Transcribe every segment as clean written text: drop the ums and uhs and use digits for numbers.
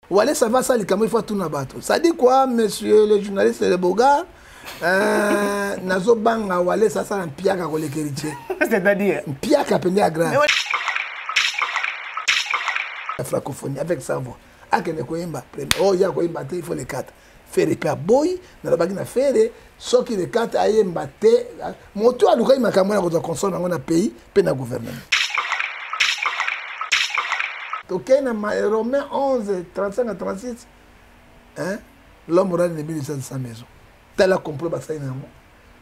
Walé, ça va, ça, les camerounais, il faut tout na bateau. Ça dit quoi, monsieur le journaliste, le beau gars? Nazo banga, Walé, ça, un piaka pour les héritiers. C'est-à-dire? Un piaka pendant la grâce. La francophonie, avec sa voix. Akene koyemba, oh, il y a koyemba, il faut les quatre. Faire les boy, dans la bague, faire ce qui les quatre aillent mbattre. Mon tour à l'oreille, ma caméra, on a console dans un pays, peine à gouvernement. Donc, Romains 11, 35 à 36, hein? L'homme aura une émission de sa maison. Tel a compris que ça y est.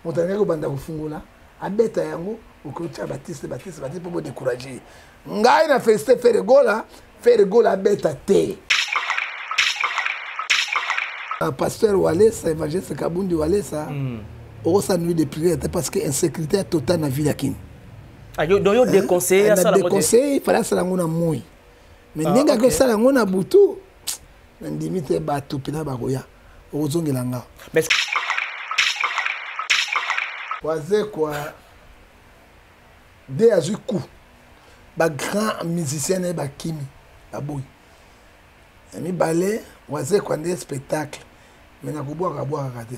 Mon dernier banda au fungola, à bête à yango, au coach Baptiste pour me décourager. Ngai na festé faire le goal à bête à thé. Pasteur Walesa, évangéliste Kabundi Walesa, au sa nuit de prière, parce que insécurité totale dans la ville à Kin. Ah, donc il y a des conseils à ça. Des conseils, il fallait que ça soit mouille. Mais nenga que ça ngona butu na ndimite batu pina bakoya ozongela nga mais waze kwa de azuku ba grand musicien ba kimi aboy mi balé waze kwa des spectacle mais na kubwa kabwa kate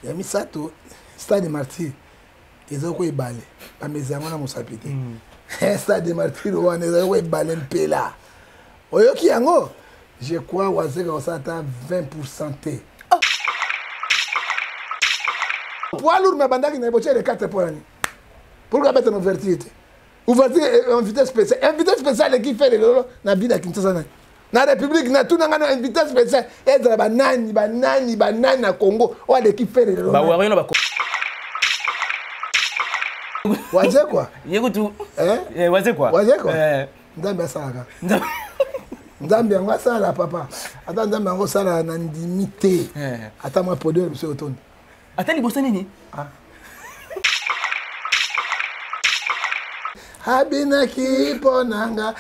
ya mi sato stade martyr ezoko ibale ba mezango na musapite stade martyr wana ezoko ibale mpela oyoki yango je crois wazeka osata 20% te poids lourd mais bandaki na boche les 4 points pourquoi mettre en vertige ouverture invité spécial qui fait le na vie na Kinshasa na république na tout na invité spécial être banani na Congo ou l'équipe fait le ba wari no ba waze quoi yekutu waze quoi ndambe asaka Nzambe yango asala papa ata nzambe yango sala na ndimi te ata mwa podeur monsieur otondi ata liboso nini abinaki mpo nanga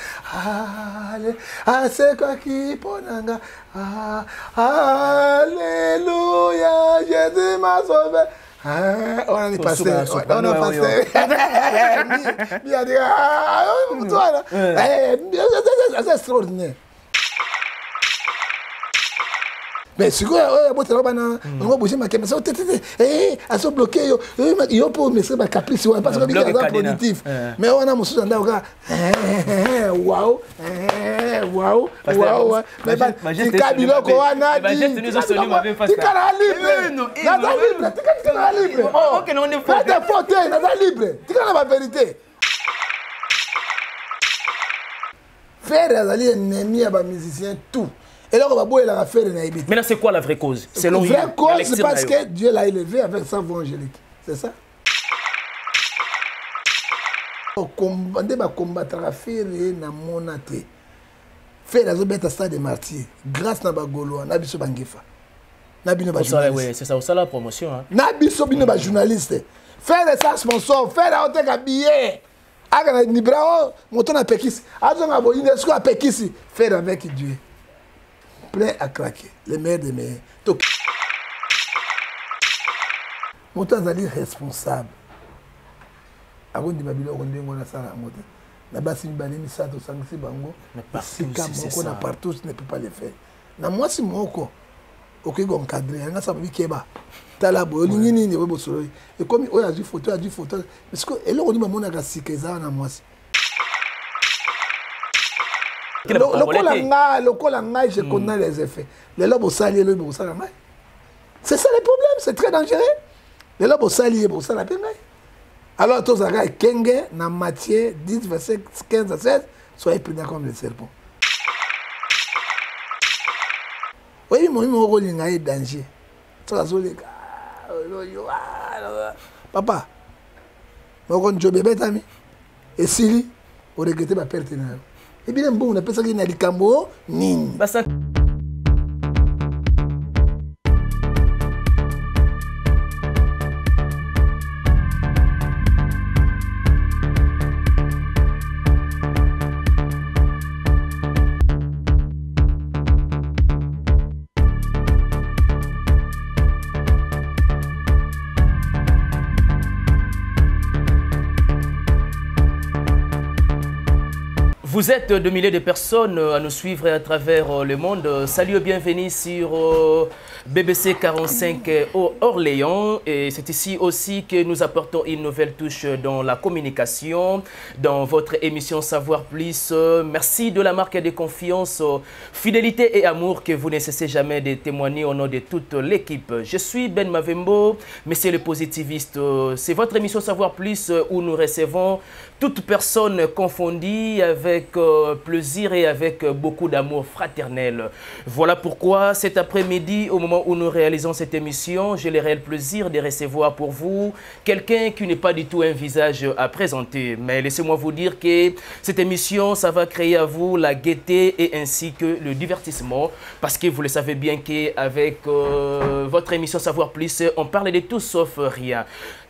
asekaki mpo nanga alléluia Jésus m'a sauvé. On a passé. On a passé. C'est extraordinaire. Mais si vous avez bougé ma caméra, à se bloquer, il faut me faire caprice parce que c'est productif. Mais on a mon sous waouh, waouh, waouh. Mais tu kabilo ko wana di. Tu kana libre. Nada libre. Tu kana libre. OK, non on est pas de faute, nada libre. Tu kana la vérité. Faire azali ennemi à ba musicien tout. Et là, on va boire la affaire de Naïbit. Maintenant, c'est quoi la vraie cause? Selon la vraie cause, c'est parce que Dieu l'a élevé avec sa voix angélique. C'est ça? On va combattre la faire et na monate. Faire la zobette à stade de martyr. Grâce à Bagolo, Nabiso Bangefa. Nabino ba journaliste. Oui, c'est ça, ça la promotion. Nabiso bino ba journaliste. Faire ça sponsor, faire la haute billet. Aga ni bravo, moto na pekisi. Azo na bo UNESCO a pekisi. Faire avec Dieu. Prêt à craquer, les meilleurs des meilleurs. Donc, mon temps est responsable. Avant de m'habiller, on dit qu'on a ça à monter. La base, c'est une ça, tout ça, c'est bango. On a partout, je ne peux pas le faire. Na moi, c'est mon corps. Ok, on cadre, on a ça, on dit Talabo, ni et comme on a du photo, parce que et là, on dit maman a gassi que ça na moi. Le colanga, je connais les effets. Les lobes saliers, le lobes saliers. C'est ça le problème, c'est très dangereux. Les lobes saliers, les lobes saliers. Alors, tous les gars, Kenge, dans Matthieu 10, verset 15 à 16, soyez prudents comme les serpents. Oui, mon rôle est danger. Papa, mon job est bête, et si, on regrette ma perte. Et bien, bon, on appelle ça qu'il y a des cambos, nini. Vous Vous êtes de milliers de personnes à nous suivre à travers le monde. Salut et bienvenue sur BBC 45 Orléans. Et c'est ici aussi que nous apportons une nouvelle touche dans la communication, dans votre émission Savoir Plus. Merci de la marque de confiance, fidélité et amour que vous ne cessez jamais de témoigner au nom de toute l'équipe. Je suis Ben Mavembo, Monsieur le Positiviste. C'est votre émission Savoir Plus où nous recevons toute personne confondue avec plaisir et avec beaucoup d'amour fraternel. Voilà pourquoi cet après-midi, au moment où nous réalisons cette émission, j'ai le réel plaisir de recevoir pour vous quelqu'un qui n'est pas du tout un visage à présenter. Mais laissez-moi vous dire que cette émission, ça va créer à vous la gaieté et ainsi que le divertissement. Parce que vous le savez bien qu'avec votre émission Savoir Plus, on parle de tout sauf rien.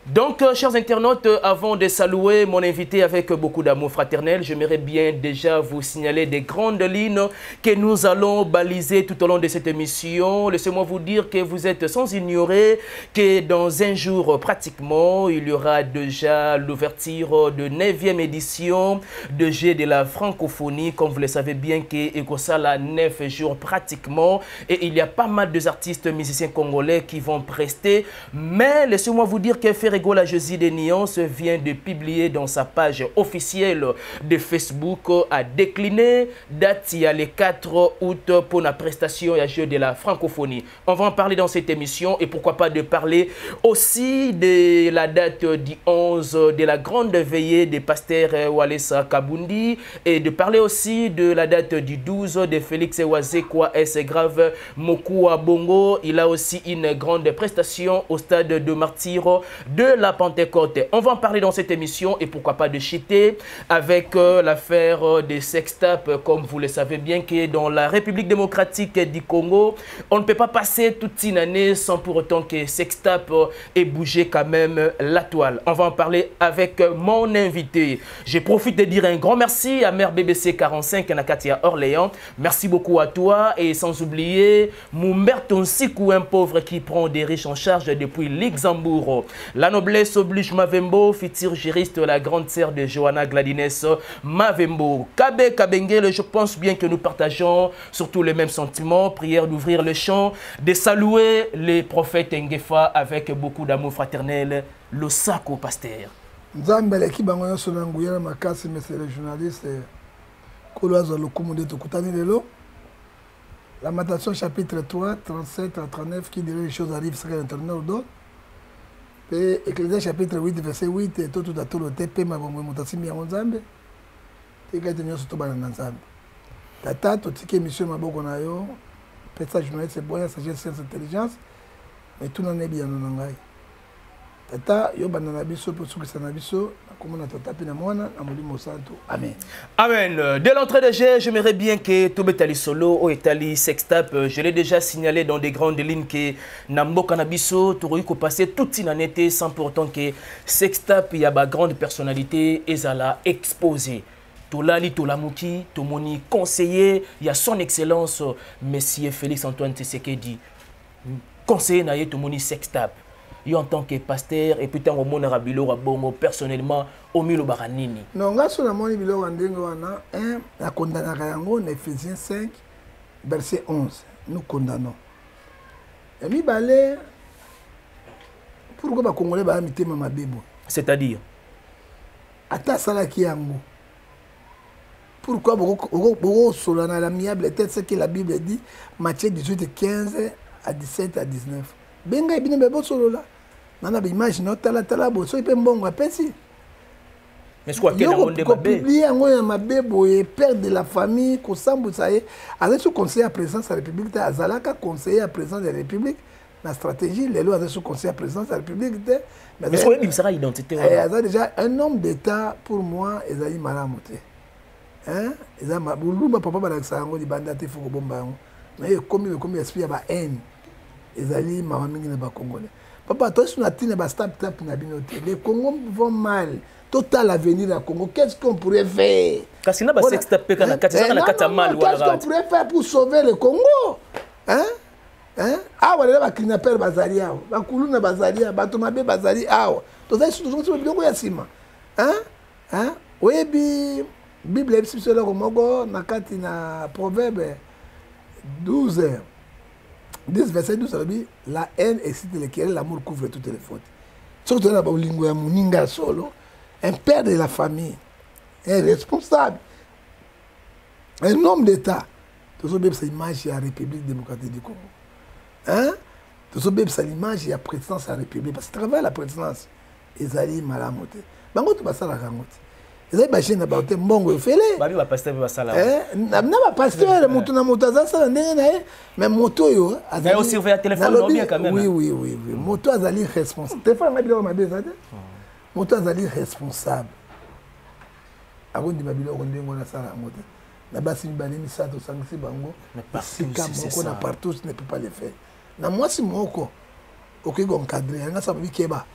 Donc, chers internautes, avant de saluer mon invité avec beaucoup d'amour fraternel, j'aimerais bien déjà vous signaler des grandes lignes que nous allons baliser tout au long de cette émission. Laissez-moi vous dire que vous êtes sans ignorer que dans un jour pratiquement, il y aura déjà l'ouverture de 9e édition de Jeux de la francophonie. Comme vous le savez bien, que ça a 9 jours pratiquement. Et il y a pas mal d'artistes musiciens congolais qui vont prester. Mais laissez-moi vous dire que Ferrego la Josie des Nuances vient de publier dans sa page officielle de Facebook à décliner date il y a le 4 août pour la prestation et jeu de la francophonie. On va en parler dans cette émission et pourquoi pas de parler aussi de la date du 11 de la grande veillée des pasteurs Walesa Kabundi et de parler aussi de la date du 12 de Félix Wazekwa S. Grave Mokua Bongo. Il a aussi une grande prestation au stade de Martyr de la Pentecôte. On va en parler dans cette émission et pourquoi pas de chiter avec l'affaire des sextapes. Comme vous le savez bien que dans la République démocratique du Congo, on ne peut pas passer toute une année sans pour autant que sextape ait bougé quand même la toile. On va en parler avec mon invité. Je profite de dire un grand merci à mère BBC 45 Nakatia Orléans. Merci beaucoup à toi et sans oublier Moumberton Sikou, un pauvre qui prend des riches en charge depuis Luxembourg. La noblesse oblige Mavembo, futur juriste, la grande sœur de Johanna Gladines Mavembo. Kabe Kabengele, je pense bien que nous partageons surtout les mêmes sentiments. Prière d'ouvrir le champ, de saluer les prophètes Ngefa avec beaucoup d'amour fraternel. Le Sako Pasteur. Nzambele ki bango nyonso na nguya na makasi, monsieur le journaliste Koloazo Lokumunde Tokutani lelo. Lamentation chapitre 3, 37 à 39 qui dirait les choses arrivent c'est l'internel ou d'autres. Et Ecclésiaste chapitre 8 verset 8 et tout à tout le TP ma bongo motasimi ya Nzambe. Et quand nous sommes dans Nzambe. Tata to tike mission maboko na yo. Pesa journaliste c'est bon, sagesse, science, intelligence. Mais tout n'en est bien non ngai. Tata yo banana biso pour sukisa na biso komona tata pina mwana na molimo santo. Amen. Amen. Dès l'entrée de jeu, j'aimerais bien que Tobetali Solo ou Etali Sextape, je l'ai déjà signalé dans des grandes lignes que Namboka Nabiso, tu ko passer toute une année sans pour autant que Sextape y a ba grande personnalité et ça l'a exposé. Tolali Tolamuki, Tomoni conseiller, il y a son excellence Monsieur Félix Antoine Tshisekedi. Conseiller naie Tomoni Sextape. En tant que pasteur et puis tant au monde rabilo rabongo personnellement au milo baranini. Non, ngaso na moni bilo wandengo wana la condamnaka yango na Ephésiens 5 verset 11. Nous condamnons. Et mi balé pourquoi ba congolais ba mitema mabebo. C'est-à-dire ata salaki yango. Pourquoi beaucoup solana l'amiable était ce que la Bible dit Matthieu 18 15 à 17 à 19. Benga ibine bebo solo la. Nana image no tala boso ipe mbongo apesi. Mais quoi que monde de publier ngoya mabebo et père de la famille ko sambu saye avec ce conseiller à présidence de la République azalaka conseiller à présidence de la République la stratégie les lois avec ce conseiller à présidence de la République mais ce qu'il sera identité a déjà un homme d'état pour moi ezali malamote hein ezama buluma papa balakisa ngo libanda te fuko bomba ngo mais comme esprit ba haine ezali mama mingi na ba congolais. Papa, toi, si on a tenu un start-up, les Congos vont mal. Total l'avenir du Congo, qu'est-ce qu'on pourrait faire? Qu'est-ce qu'on pourrait faire pour sauver le Congo? Hein? Ah, voilà, les kidnappeurs bazaria, les Koulouna bazaria, les Batomabe bazaria. Ah, tout ça, c'est toujours le bien. Hein? Oui, Bible est sur le Romogo, nakati na proverbe 12, 10 verset 12, ça dit la haine excite les querelles, l'amour couvre toutes les fautes. Surtout dans le lingua muninga solo, un père de la famille, un responsable, un homme d'État. Tout ça, c'est l'image de la République démocratique du Congo. Hein? Tout ça, c'est l'image de la présidence de la République. Parce que travaille la présidence, ils allaient mal à monter. Bango tu basala kangote. Ils allaient bâcher na baote mbongo fele. Babi va pasteur basala. Na ba pasteur moto na moto azasa ndenge na ye, mais moto yo azali aussi ouvert téléphone non bien quand même. Oui. Moto azali responsable. Téléphone ma bilo ma beza te. Moto azali responsable. Agondi babilo kondengo na sala ngote. Na basi mibale misato sangisi bango. Sika moko na partout ne peut pas le faire. Na moi si moko okigo encadrer nga sa bikeba.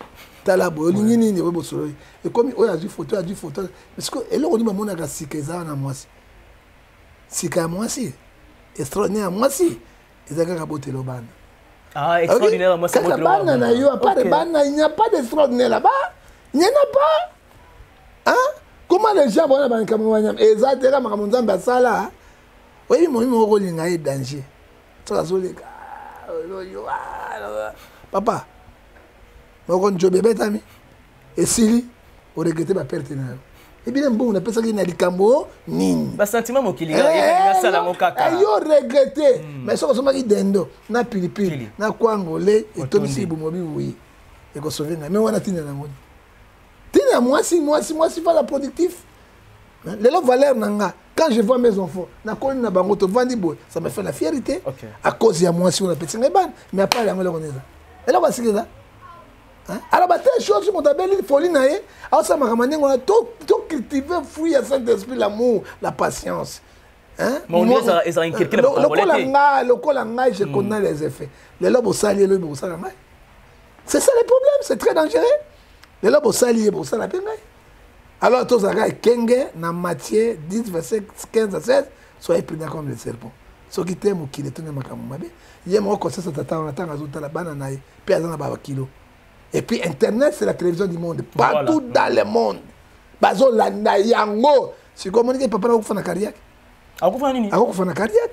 Tala bolingi nini we bosolo. Et comme oya a du photo parce que eloko ni mamona ka sika eza na moi si. Sika moi si. Extraordinaire moi si. Ezaka ka botelo bana. Ah, extraordinaire moi c'est botelo bana. Na yo pas de bana, il n'y a pas d'extraordinaire là-bas. Il n'y en a pas. Hein? Comment les gens vont là-bas en Cameroun? Et ça, c'est là, ma caméra, bah ça là. Oui, mon rôle est danger. Ça va les papa, mon job est bête, ami. Et si, on regrette ma perte. Et bien, bon, on appelle ça qu'il y a des cambos, nini. Bah, sentiment, mon kili, il y a ça là, mon caca. Et yo regretté. Mais ça, on a dit dendo, na pilipili, na kwangolé, et tout si, bon, oui. Et qu'on sauve, mais on a tenu la mode. Moi si pas la productif. Les valeurs nanga. Quand je vois mes enfants, na koni na bango to vandi boy, ça me fait la fierté. Okay. À cause de moi si on a petit ban, mais après la on est là. Et là voici ça. Hein? Alors bah telle chose mon tabelle folie naé, alors ça m'a ramené on a tout cultiver fruit à Saint-Esprit l'amour, la patience. Hein? Mon Dieu, ils ont inquiété le colanga, je connais les effets. Les lobes au salier le au salama. C'est ça le problème, c'est très dangereux. Les lobes au salier au salama. Alors, tous les Kenge, dans Matthieu 10, verset 15 à 16, soyez prudents comme les serpents. Ceux qui t'aiment ou qui les tournent, il y a un conseil, on attend à la banane, puis à la kilo. Et puis, Internet, c'est la télévision du monde. Partout dans le monde. Bazo la nayango. Si vous communiquez, papa, vous faites une carrière. Vous faites une carrière.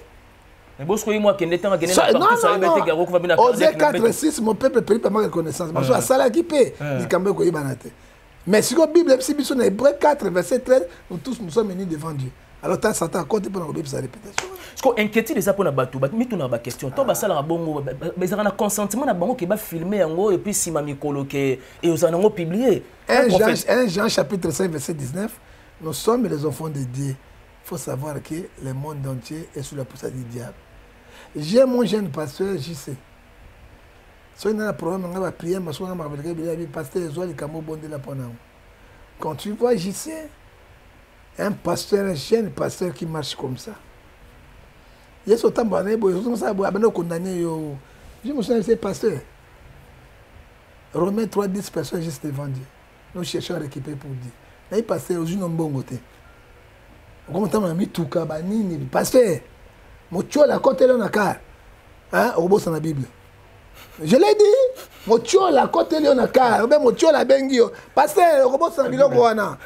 Mais vous savez, moi, qui est en non. Osez 4-6, mon peuple prie par ma reconnaissance. Parce que la salle qui paie, il cambe quoi il banate. Mais si la Bible est si dans Hébreux 4, verset 13, nous tous nous sommes venus devant Dieu. Alors, tu as Satan à côté pour la Bible, sa répétition. Ce qu'on inquiète les apôtres, mais tu n'as pas de question. Tu as un bon mais un consentement qui va filmer et puis si ma coloqué et vous en avez publié. 1 Jean chapitre 5, verset 19, nous sommes les enfants de Dieu. Il faut savoir que le monde entier est sous la puissance du diable. J'ai mon jeune pasteur JC. Si on a un problème, on va prier, mais si on a un pasteur, quand tu vois JC, un pasteur, un jeune pasteur qui marche comme ça. Il y a ce temps, je me suis dit, pasteur, Romains 3, 10 personnes juste devant Dieu. Nous cherchons à récupérer pour Dieu. Là, il passait aux unes en bon côté. Comment tu as mis tout le monde, pasteur, mon tio la côté là, on a car. Hein, au bout de la Bible. Je l'ai dit, mon tio la côté là, on a car. Mon tio la bengio. Pasteur, au bout de la Bible, on a.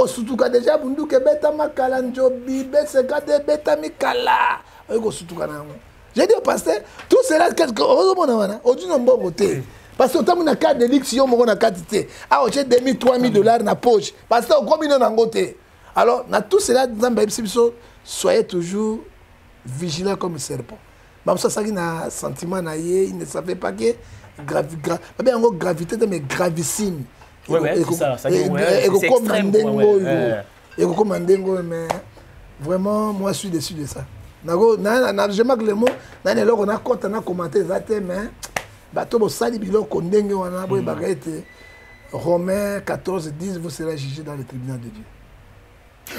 Surtout que déjà, bundu ke beta makala njobi, besekade beta mikala. J'ai dit au pasteur, tout cela, qu'est-ce que on dit non bon côté. Parce que tu as une carte d'élection, on a une carte d'élection. Ah, j'ai 2000, 3000 $, dans la poche. Parce que combien on a côté. Alors, dans tout cela, soyez toujours vigilants comme le serpent. Même ça, ça a un sentiment, il ne savait pas que gravité, mais gravissime. Oui, c'est ça. C'est extrême. Mais vraiment, moi, je suis déçu de ça. Je marque le mot, on a commenté ça, mais Romains 14, 10, vous serez jugé dans le tribunal de Dieu.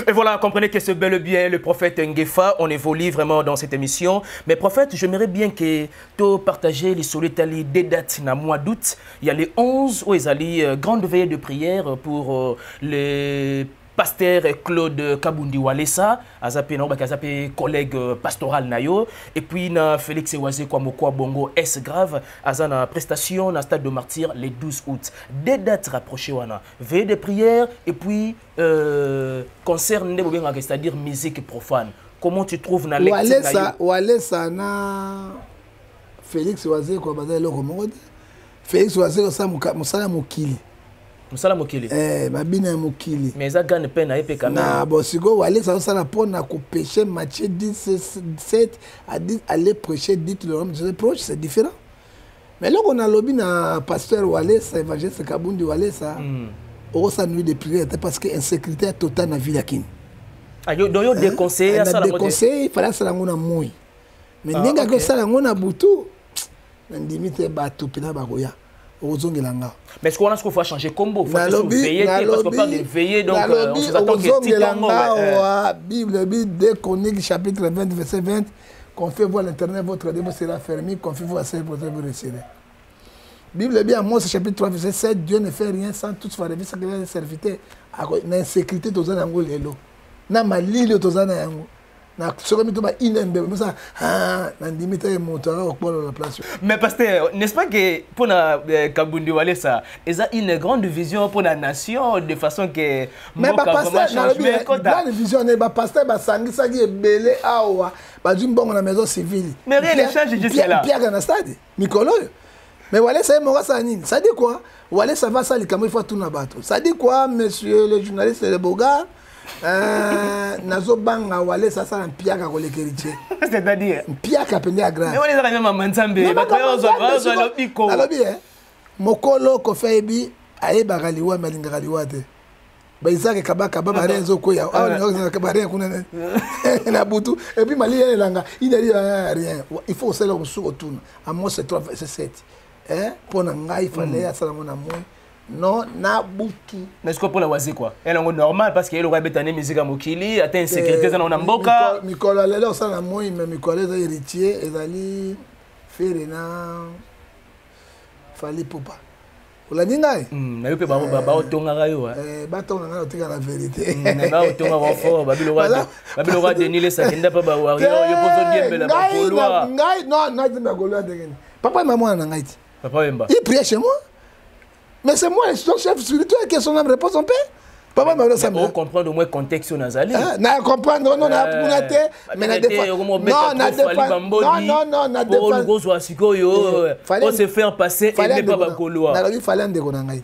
Et voilà, comprenez que c'est bel et bien le prophète Ngefa. On évolue vraiment dans cette émission. Mais prophète, j'aimerais bien que tu partages les solitaires des dates dans le mois d'août. Il y a les 11 où il y a les grandes veillées de prière pour les Pasteur Claude Kabundi Walesa, azapé collègue pastoral nayo, et puis na Félix Ewazé Kwamoko Bongo S grave, azana prestation na stade de Martyr le 12 août. Des dates rapprochées wana, veille de prière et puis concert c'est-à-dire musique profane. Comment tu trouves na lecture Walesa na Félix Ewazé Kwamoko Lokomode. Félix Ewazé sa musala mokili. Musala mokili. Mabina mokili. Mais ça gagne peine à épée quand même. Na bon sigo wale ça ça pour na ko pécher Matthieu 17 à dire aller prêcher dites le homme de proche c'est différent. Mais là on a lobby na pasteur Wale ça évangéliste Kabundi Wale ça. Au sa nuit de prière parce que insécurité totale na ville yakini. Ah yo do yo déconseiller ça la mode. Déconseiller il fallait ça la ngona moui. Mais ninga que ça la ngona butu. Ndimite bato pena bagoya. Mais est-ce qu'on a ce qu'il faut changer combo? Il faut veiller parce qu'on parle de veiller donc on s'attend que la Bible dit dès qu'on est chapitre 20 verset 20 qu'on fait voir l'internet votre Dieu sera fermé qu'on fait voir ça pour vous retirer. Bible dit à Amos chapitre 3 verset 7 Dieu ne fait rien sans toute faire ça que les serviteurs na insécurité tozana ngo lelo na malili tozana yango. Mais pasteur, n'est-ce pas que pour Kabundi Walesa, il a une grande vision pour la nation de façon que mais pasteur, grande vision, pasteur basangi sagi belé awa, bazumbo na maison civile. Mais rien ne change jusqu'à là. Pierre na stade, Mikolo. Mais Walesa est mort ça nini? Ça dit quoi? Walesa va ça les caméras faut tout na bateau. Ça dit quoi monsieur le journaliste le Boga? Nazo banga wale sasa na piaka kolekeriche. C'est-à-dire piaka pende agra. Mais on est dans la même manzambe. Bato yo biko. Alobi mokolo ko febi ayeba kaliwa malinga kaliwa te. Ba isaka kabaka baba renzo ko ya. Ah na kabare kuna na butu et puis mali elanga il dit rien. Il faut se le retourner. Amos 3 verset 7. Pour na ngai fallait asala mona moi. Non, na butu. Mais est-ce que pour la wazi quoi? Elle est normal parce qu'elle aurait bétané musique à Mokili, atteint sécurité dans Namboka. Mikola lelo ça na moi mais Mikola est héritier et ali ferena fali popa. Ola ningai? Na yope ba otonga rayo ba tonga na otika la vérité. Na otonga wa fort babilo wa denile ça kenda pa ba wari yo pozo diembela ba polwa. Ngai non na dimba golwa dengeni. Papa et maman na ngai. Papa Emba. Il prie chez moi. Mais c'est moi, son chef spirituel qui est son âme repose en paix. Papa m'a dit on comprend au moins le contexte nazali. Na comprendre non na punate mais na défense. Non, na défense. Pour le sikoyo on se faire passer et ne pas bakoloa. Na il fallait ndeko na ngai.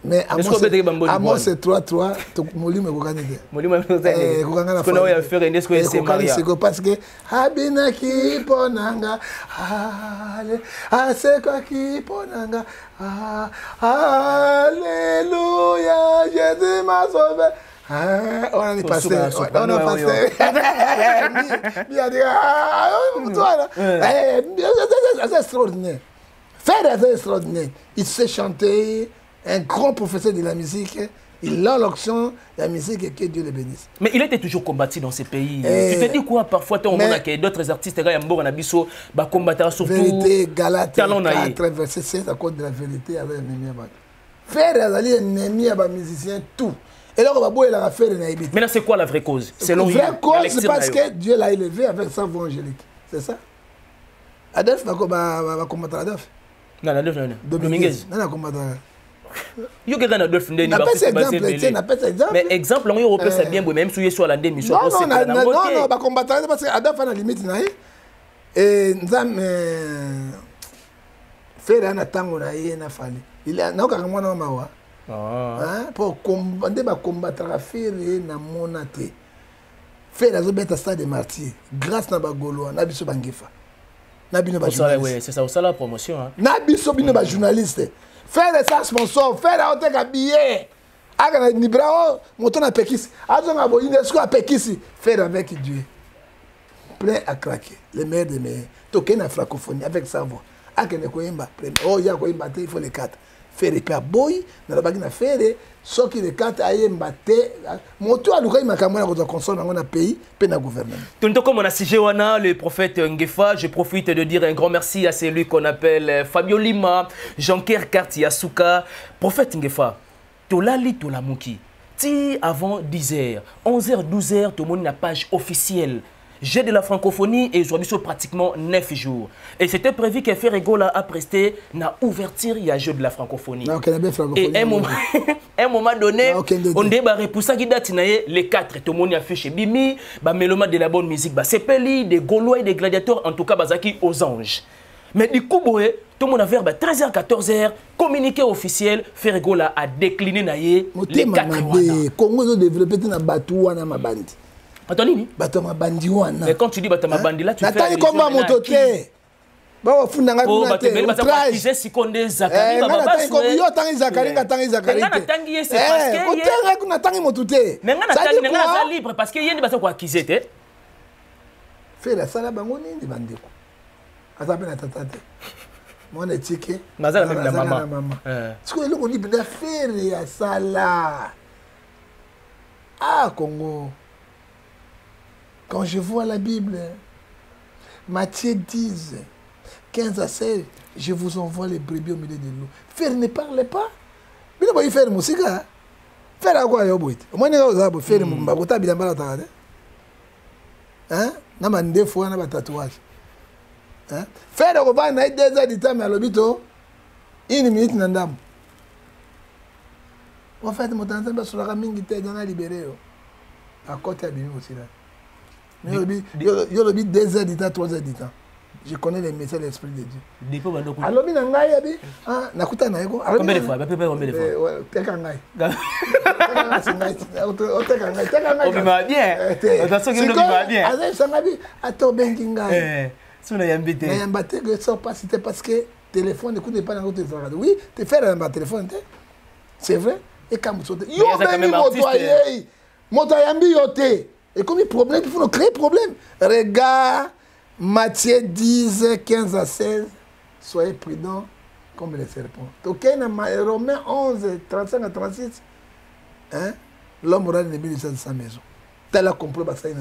Mais Amos c'est 3-3 to molimo kokanide. Molimo kokanga na fona ya faire ndesco ese Maria. C'est parce que habina ki ponanga. Ale c'est quoi qui ponanga. Alléluia, Jésus m'a sauvé. On a passé. On a passé. C'est extraordinaire. Faire c'est extraordinaire. Il sait chanter. Un grand professeur de la musique, il a l'option de la musique que Dieu le bénisse. Mais il était toujours combattu dans ces pays. Tu te dis quoi parfois tu as que d'autres artistes combattent surtout vérité, Galate 4 verset 16 à cause de la vérité avec l'ennemi. Faire les ennemis à musiciens tout. Et là on va boire la faire une habitude. Maintenant c'est quoi la vraie cause? Selon la vraie cause c'est parce que Dieu l'a élevé avec sa voix angélique. C'est ça. Adolphe va combattre Adolphe. Non, Adolphe non. Dominguez. Non, combattre. Yo quelqu'un d'autre ndeni ba exemple mais exemple on européen c'est bien même si sur la ndemi sur non ba combattre parce que Adolphe na limite na et nzam faire na tango na ye na fali il a na ka mwana mawa pour combattre ba combattre faire na monate faire azo beta stade de Martyr grâce na ba golo na biso bangefa na bino ba journaliste c'est ça au la promotion na biso bino ba journaliste. Faire ça sponsor, faire la haute billet. Aga ni bravo, moto na pekisi. Azo ngabo UNESCO a pekisi. Faire avec Dieu. Plein à craquer. Les meilleurs des meilleurs. Toquer na francophonie avec sa voix. Aga ne koyemba. Oh ya koyemba il faut les quatre. Faire et puis boy, na la bagina faire ce qui les quatre ayemba te. Moto aluka makamona ko console na pays pe na gouvernement. Tonto comme on a sigé wana le prophète Ngefa, je profite de dire un grand merci à celui qu'on appelle Fabio Lima, Jean-Pierre Kartiasuka, prophète Ngefa. Tolali tolamuki. ti avant 10h, 11h, 12h, tout le monde a une page officielle. J'ai de la francophonie et aujourd'hui sur pratiquement 9 jours. Et c'était prévu que Ferregola a presté na ouverture il y a jeu de la francophonie. Non, et un moment donné, on débat pour ça qui date les 4 tout le monde a fait chez Bimi, ba méloma de la bonne musique, ba Sepeli, des Gaulois et des gladiateurs en tout cas bazaki aux anges. Mais du coup boé, tout le monde a vers 13h 14h communiqué officiel Ferregola a décliné les 4 Congo a développé na batou na mabandi. Attendez, mais quand tu dis Batamabandi, là tu fais allusion à mototé. Bon, fundanga kuna te. Outrage. Si konde Zakari, baba baso. Yo tangi Zakari, tangi Zakari. Ngana tangi c'est parce que kotenga kuna tangi mototé. Mais ngana tangi ngana libre parce que yendi basa ko accuser te. Fais la sala bango nini bandeko. Azape na tatate. Mwana tike. Nazala même na maman. Parce que eloko ni benda faire ya sala. Ah Congo. Quand je vois la Bible, Matthieu 10, 15 à 16, je vous envoie les brebis au milieu de l'eau. Faire ne parle pas. Mais il faut faire musique. Faire à quoi il y a au bout. Au moins, il y a faire musique. Hein? Il y a des fois, il y a des tatouages. Faire à quoi il y a 2 heures de temps, mais à l'hôpital, 1 minute, il y a un dame. En fait, je suis en train de se libérer. À côté de lui aussi. Il y a 2 heures de temps, 3 heures de temps. Je connais les messages de l'Esprit de Dieu. Alors, il y a combien de fois? Combien de fois? C'est vrai. Et quand vous et comme il y a problème, il faut nous créer problème. Regarde, Matthieu 10, 15 à 16, soyez prudents comme les serpents. Ok, Romains 11, 35 à 36, hein? L'homme aura l'ennemi de sa maison. Tel a complot, ça y est.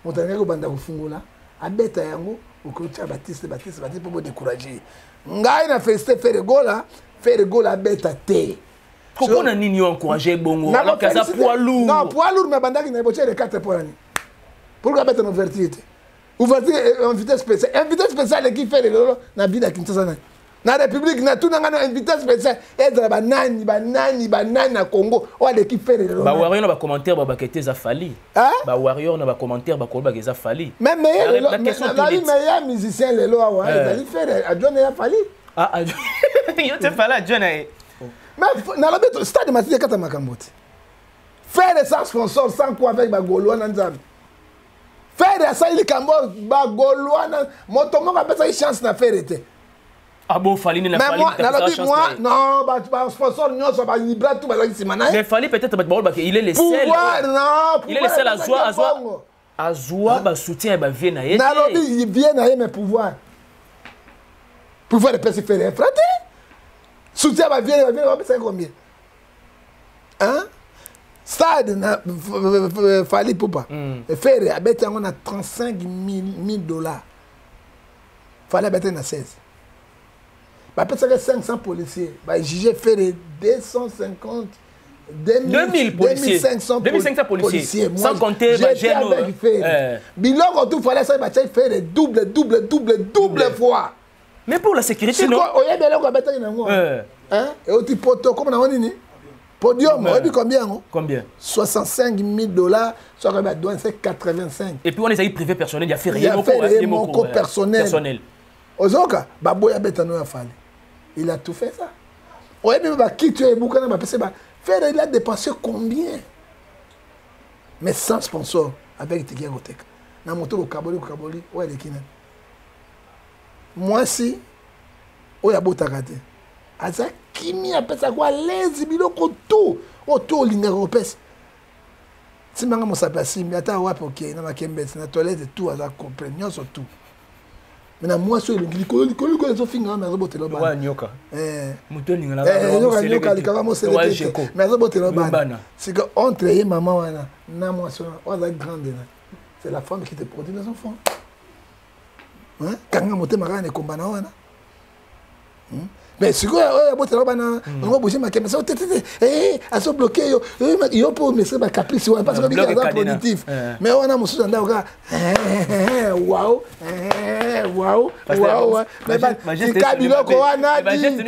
Mon tangue au banda au fungola, à bête à yango, au clôture Baptiste pour me décourager. Ngai na festé Ferregola à bête à thé. Pourquoi on a ni encouragé Bongo alors que ça poids lourd? Non, poids lourd, mais bandaki n'a pas les 4 points. Pourquoi mettre une ouverture? Ouverture, invité spécial. Invité spécial qui fait la vie de Kinshasa. Dans la République, na tout n'a invité spécial. Être banani na Congo. Ou à l'équipe fait le. Bah warrior na commentaire ba bakete za fali. Bah warrior na commentaire ba ko ba za fali. Même la meilleur musicien le lo wa, il fait à John ya fali. Ah, yo te fala John ai. Mais dans le stade de Matilé Kata Makambote, faire des sans sponsors, sans quoi avec Bagoloa Nanzam. Faire des sans les Cambos, Bagoloa Nanzam. Mon tomo a peut-être une chance de faire été. Ah bon, Fali n'a pas moi, non, sponsor, non, ça va libérer tout, mais Fali peut-être, il est le seul. Il est le seul à Zoua, soutien, vient à il vient à mais pouvoir. Pouvoir de personnes faire frater. Soutien va venir, c'est combien? Hein? Stade, Fali Poupa. Faire, on a 35 000 $. Fallait mettre 16. Peut-être 500 policiers. J'ai fait 250, 2000 policiers. 2500 policiers. Sans compter Bilan, quand il fallait faire double fois. Mais pour la sécurité, non? Et au type poto, comme on a dit, podium, combien? Combien? 65 000 $, soit qu'on a donné 85. Et puis on les a eu privé personnel, il y a fait rien. Il y a fait personnel. Ozoka, Baboya Betano a fallu. Il a tout fait ça. On a même qui tu es boucan, il a dépensé combien? Mais sans sponsor, avec Tiki Agotek. Dans mon tour au Kaboli, où est le Kina? Moi, si, où est Botakate? Aza Kimi a fait ça quoi? Les biloko tout. Autour de l'Ingéropès. Si je suis passé, je suis allé pour que la toilette et tout, je comprends sur tout. Maintenant, moi, je suis allé pour que je sois allé pour que je sois allé pour que je sois allé pour que c'est que entre les mamans, c'est la femme qui te produit les enfants. Quand on a un combat, Mais si vous avez bougé ma caméra, à se bloquer, il faut me faire caprice parce que c'est productif. Mais on a mon sous waouh, waouh, waouh. Mais tu cabilo quoi, Nadi? Tu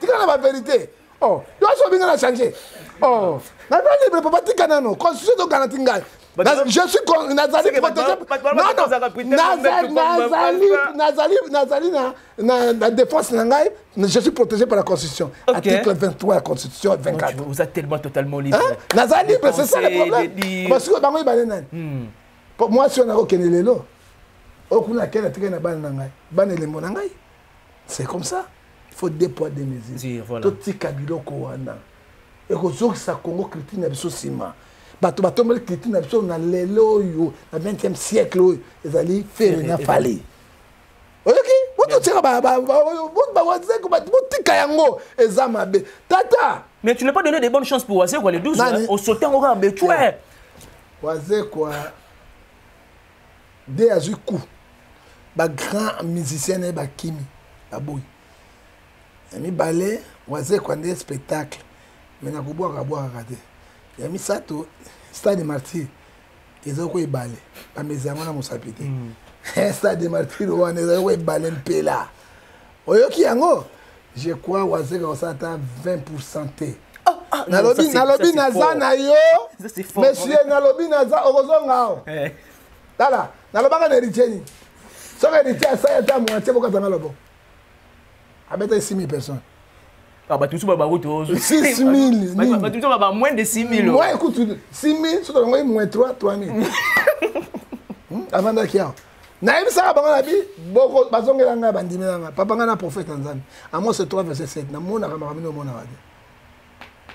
la vérité. Oh, tu as bien la changer. Oh, la libre, papa, tu as non. Constitution de garantie. Je suis Nazali protégé. Non, la défense, je suis protégé par la Constitution. Article 23 de la Constitution, 24. Vous êtes tellement totalement libre. Nazali libre, c'est ça le problème. Parce que pour moi, si on a aucun élément, c'est comme ça. Il faut des poids, des mesures. Tout ce Kabilo Kouana. Et que ça Congo critique n'a pas sima. Bato critique n'a pas na lelo yo na 20e siècle ils allaient faire na fali. OK? Vous tout ça Tata. Mais tu n'as pas donné de bonnes chances pour Wazé quoi les 12 au sauter en rang mais tu es Wazé quoi des azuku ba grand musicien et ba kimi aboy. Ami ballet Wazé quoi des spectacles. Mais na kuboa kate. Ya misato stade de martyr. Ils ont quoi balé. Ba mezango na musapite. Stade de martyr wana ils ont balé mpela. Oyoki yango. Je crois Wazé ko ça ta 20% té. Nalobi naza na yo. Monsieur nalobi naza okozonga. Tala, nalobaka na richeni. Soka richeni ça ya ta moitié boka tanga lobo. Abeta 6000 personnes. Ah bah tout ça bah 6000. Bah tout ça bah moins de 6000. Moi écoute 6000 sur le moins 3000. Avant d'akia. Na yebisa ba ngana bi boko bazongela nga bandimi nga papa nga na prophète nzambe. Amos 3 verset 7 na mona ka makamino mona wade.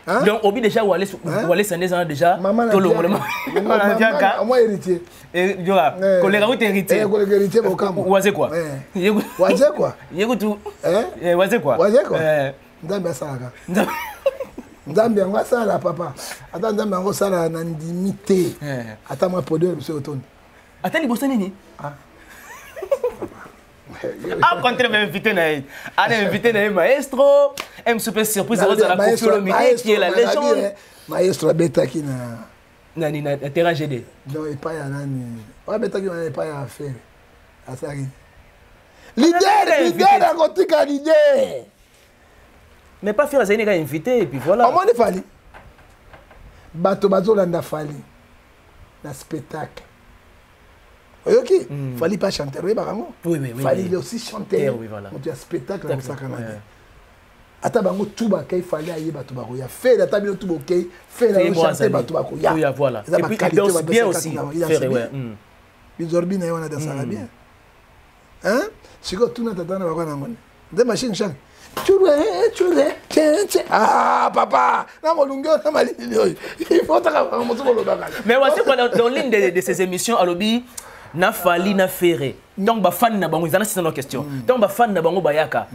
Hein? Donc obi déjà ou aller s'en ans déjà tout le monde. Moi héritier. Et Joa, collègue ou héritier. Collègue héritier au camp. Wazé quoi? Wazé quoi? Yégutu. Wazé quoi? Wazé quoi? Nzambe asaka. Nzambe ngo asala papa. Ata nzambe ngo sala na ndimité. Ata moi podeur monsieur Otoni. Ata liboso nini? Ah, quand tu m'as invité, maestro, un super surprise, à la confiance qui est la légende. Maestro Betaki na terrain GD. Non, il pas y a nani. Ouais, Betaki n'a pas à faire. À ça. L'idée à côté de l'idée. Mais pas faire Zénéga invité et puis voilà. Comment il fallait? Bato landa fallait. Na spectacle. Ok, il fallait pas chanter, oui, il fallait aussi chanter. Oui, voilà. On a un spectacle comme ça. Ata bango tuba kai fallait aller bato bako ya faire la table tuba ok faire la chanter bato bako ya. Oui, voilà. Et puis il danse bien aussi. Faire ouais. Bizorbi na yona dansa bien. Hein? Siko tuna tata na bako na ngone. De machine chant. Ah papa, na molungo na malili oyo. Il faut ta mo so lo baka. Mais voici dans l'une de ces émissions à Lobi na fali na ferré. Donc ba fan na bango, ils en ont une question. Donc ba fan na bango bayaka.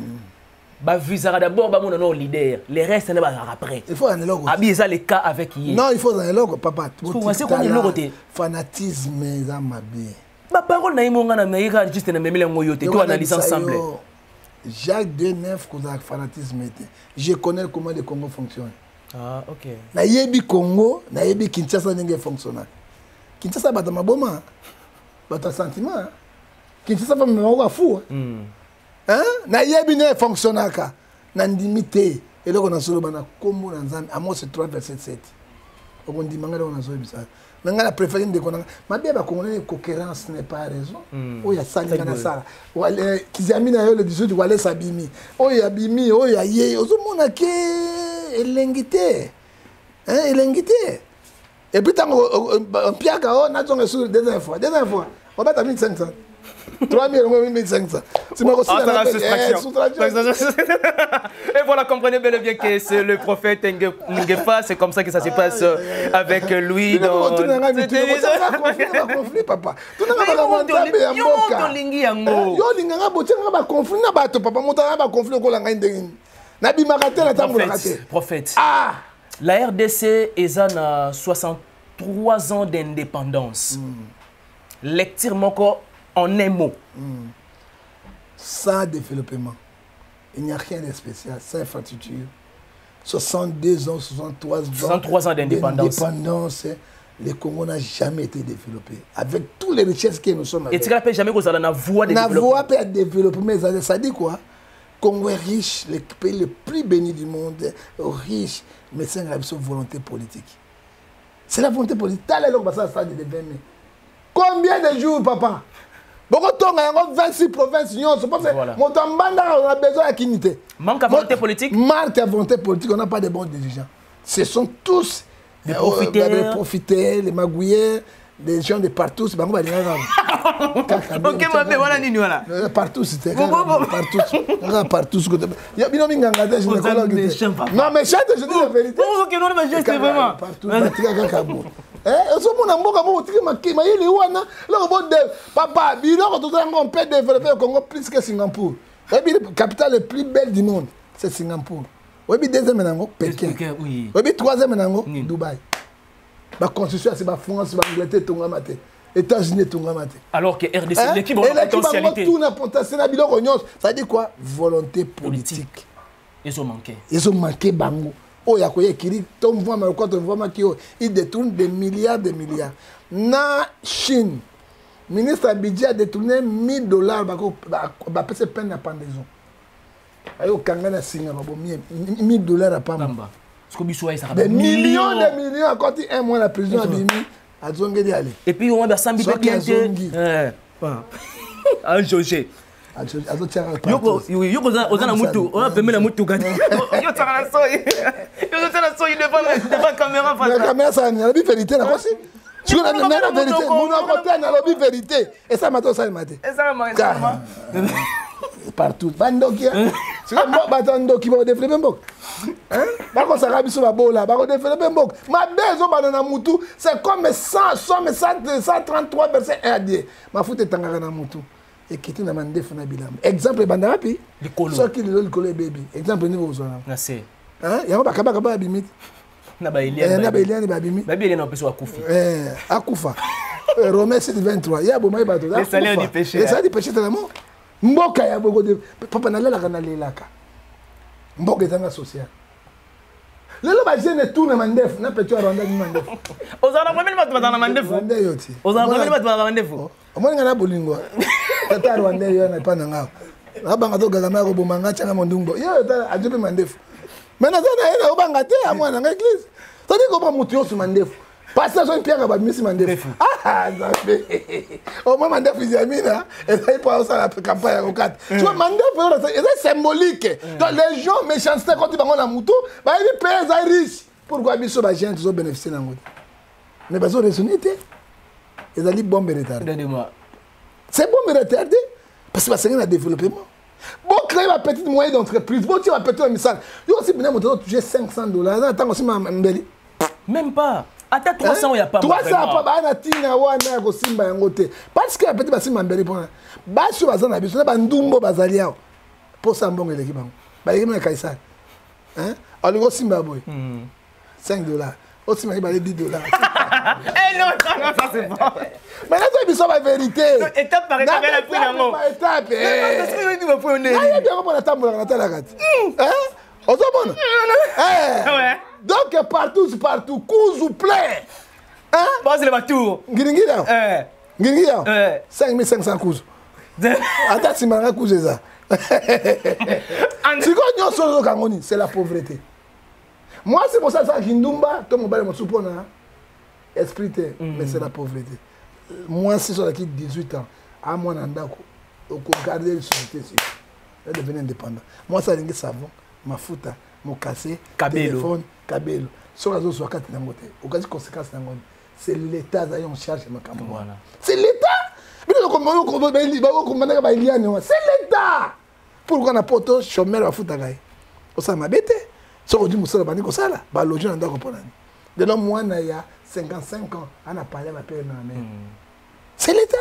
Ba visera d'abord ba mon non leader, les restes ne ba après. Il faut un logo. Abi ça les cas avec hier. Non, il faut un logo papa. C'est quoi le logo té? Fanatisme za mabe. Ba parole na imonga na meira juste na memele ngoyo té, toi analyse ensemble. Jacques Deneuve koza fanatisme té. Je connais comment le Congo fonctionne. Ah, OK. Na yebi Congo, na yebi Kinshasa ndenge fonctionne. Kinshasa ba ma boma. Votre sentiment. Kinshasa va me voir fou. Hein? Na yebi ne fonctionnaka. Na ndimité. Et donc on a solo bana kombo na nzambe. Amos 3 verset 7. On dit manga on a solo bisa. Nanga la préférée de konanga. Ma bien ba congolais cohérence n'est pas raison. Oh ya sali na sala. Wale kizami na yo le 18 wale sabimi. Oh ya bimi, oh ya ye. Ozo mona ke elengité. Hein, elengité. Et puis tant on piaka on a zonga sur deuxième fois. On va t'amener 1500. 3000 ou 1500. C'est ma recette. Et voilà, comprenez bel et bien que c'est le prophète Ngefa. C'est comme ça que ça se passe avec lui dans... Tu n'as pas conflit, papa. Tu n'as pas conflit. Prophète. La RDC est à 63 ans d'indépendance. lecture moko en un mot. Sans développement, il n'y a rien de spécial, sans infrastructure. 62 ans, 63 ans d'indépendance. Le Congo n'a jamais été développé. Avec toutes les richesses que nous sommes. Et tu n'as jamais que ça la voie de développement. La voie de développement, ça dit quoi? Congo est riche, le pays le plus béni du monde, riche, mais c'est une volonté politique. C'est la volonté politique. Combien de jours, papa? Beaucoup de temps, 26 provinces, on a besoin de kinité. Manque à volonté politique? Manque à volonté politique, on n'a pas de bons dirigeants. Ce sont tous les profiteurs, les magouilleurs, des gens de partout. C'est partout, c'était partout. Non, mais chante, je dis la vérité. Partout. Papa, on peut développer le Congo plus que Singapour. La capitale la plus belle du monde, c'est Singapour. Oui, deuxième, Pékin. Oui, troisième, Dubaï. La constitution, c'est la France, l'Angleterre, les États-Unis, alors que RDC, l'équipe a potentialité. Ça dit quoi? Volonté politique. Ils ont manqué. Ils ont manqué, bango. Oh, il y a quoi qui il détourne des milliards. Na Chine, ministre a budget a détourné $1000. Bah, c'est peine à pendaison. Ayo kangana singa babo $1000 à Pamba. Des millions à côté un mois la prison a bimi à Zongeli aller. Et puis on a sambi bien un José. Yoko ozana mutu, on a permis la mutu gani. Yo tsara soyi. Yo tsara soyi devant caméra face. La caméra ça la vérité là aussi. Tu connais la vérité, mon côté na la vérité. Et ça mato ça maté. Et ça m'a partout. Bandoki. C'est comme Batandoki va développer mbok. Hein? Ba ko saka biso ba bola, ba ko développer mbok. Ma bezo banana mutu, c'est comme 133 versets 1 à 10. Ma foute tangaka na mutu. Et qui est dans le bilan. Exemple, Bandarapi. Ce qui est le baby. Exemple, nous vous en avez. Il y a un bakaba bimit. Il y a un babimi. Babili n'a pas Akoufa. Akoufa. Romains 7:23. Il y a beaucoup de bateaux. Les salaires du péché. Les salaires du péché, c'est l'amour. Mboka, il y a beaucoup de. Papa n'a pas la laka. Mboka est un social. Le lobagien est tout le mandef. N'a pas tu as rendu le mandef. Aux alentours, même dans la mandef. Aux alentours, même dans la mandef. Moi, je suis bolingo. Tata Rwandais, il n'y a pas de ngao. Abanga to gagama ko bomanga changa mondungo. Yo ajobe mandefu. Maintenant ça na obanga te à moi dans l'église. Ça dit ko mutu yo su mandefu. Pasteur Jean Pierre ba misi mandefu. Ah zabe. Au moins mandefu yamina et ça il peut ça la campagne au 4. Tu vois mandefu c'est symbolique. Donc les gens méchanceté quand ils vont na mutu, ba ils payent ça riche. Pourquoi biso ba gens zo bénéficier na ngoti. Mais ba zo raisonner te. Ils allaient bombe retardée. C'est bombe retardée parce que c'est un développement. Bon, créer ma petite moyenne d'entreprise, bon, tu vas péter un message. Il y a aussi bien toucher $500. Attends, aussi ma mbeli. Même pas. Attends, 300, il n'y a pas. 300, pas na tina wana ko simba yangote. Parce que petit basi mbeli pour. Ba sur bazana biso na ndumbo bazalia. Pour ça mbongo l'équipe. Ba l'équipe na Kaisar. Hein? Alors simba boy. $5. Aussi, il m'a dit $10. Eh non, ça c'est bon. Mais là, tu as la vérité. Étape par étape, elle a pris la mot. Étape. C'est ce que tu vas prendre. Il y a bien comment la table dans la gâte. Hein? On se bon. Donc, partout, cous ou plein. Hein? Bon, c'est le bateau. Guinguia. Guinguia. 5500 coups. Attends, si je couche ça. C'est la pauvreté. Moi, c'est pour ça que Kindumba, tout le monde me soupçonne, esprit, mais c'est la pauvreté. Moi, si je suis 18 ans, à mon andako, au garder le société, je devenir indépendant. Moi, ça c'est savon, ma fouta, mon cassé, téléphone, cabello. Sur les autres, aucune conséquence, c'est l'État qui en charge de ma campagne. C'est l'État. C'est l'État. Pourquoi on a pas de chômeur à fouta? Ça m'a bêté. Si on dit que c'est pas ça, bah le gens n'ont pas de l'homme moi il y a 55 ans, on a parlé ma paix. C'est l'État.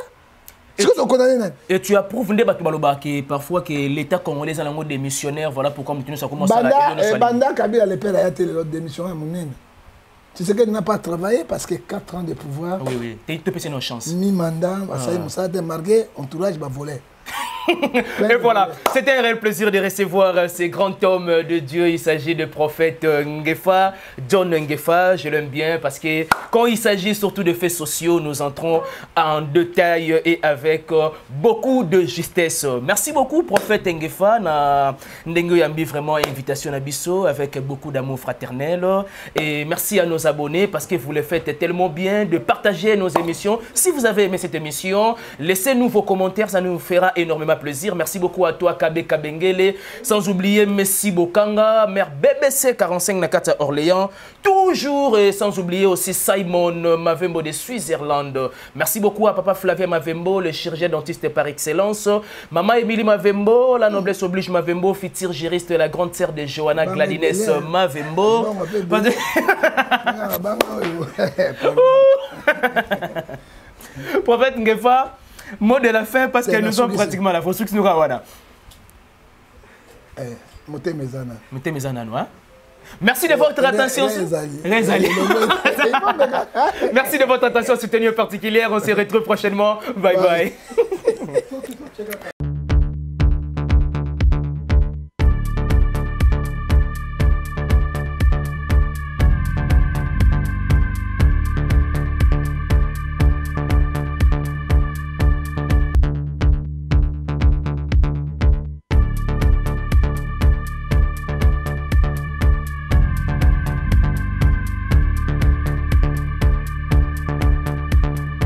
Et tu approuves que parfois que l'État congolais a des missionnaires, voilà pourquoi nous commençons à la Banda Kabila le père a été le démissionnaire mon Tu sais qu'elle n'a pas travaillé parce que 4 ans de pouvoir. Oui, tu peux passer nos chances. Mi-mandat, ça a démarqué, entourage va voler. Et voilà, c'était un réel plaisir de recevoir ces grands hommes de Dieu. Il s'agit de prophète Ngefa, John Ngefa. Je l'aime bien parce que quand il s'agit surtout de faits sociaux, nous entrons en détail et avec beaucoup de justesse. Merci beaucoup, prophète Ngefa. Ndengo Yambi, vraiment invitation à Bisso avec beaucoup d'amour fraternel. Et merci à nos abonnés parce que vous le faites tellement bien de partager nos émissions. Si vous avez aimé cette émission, laissez-nous vos commentaires, ça nous fera énormément plaisir. Merci beaucoup à toi, Kabe Kabengele. Sans oublier Messi Bokanga, mère BBC 45 Nakata Orléans. Toujours et sans oublier aussi Simon Mavembo de Suisse-Irlande. Merci beaucoup à Papa Flavien Mavembo, le chirurgien dentiste par excellence. Maman Émilie Mavembo, la noblesse oblige Mavembo, futur juriste, la grande sœur de Johanna Gladines Mavembo. Prophète Ngefa, mot de la fin parce que nous sommes pratiquement à la fin. Merci de votre attention. Merci de votre attention soutenue particulière. On se retrouve prochainement. Bye bye.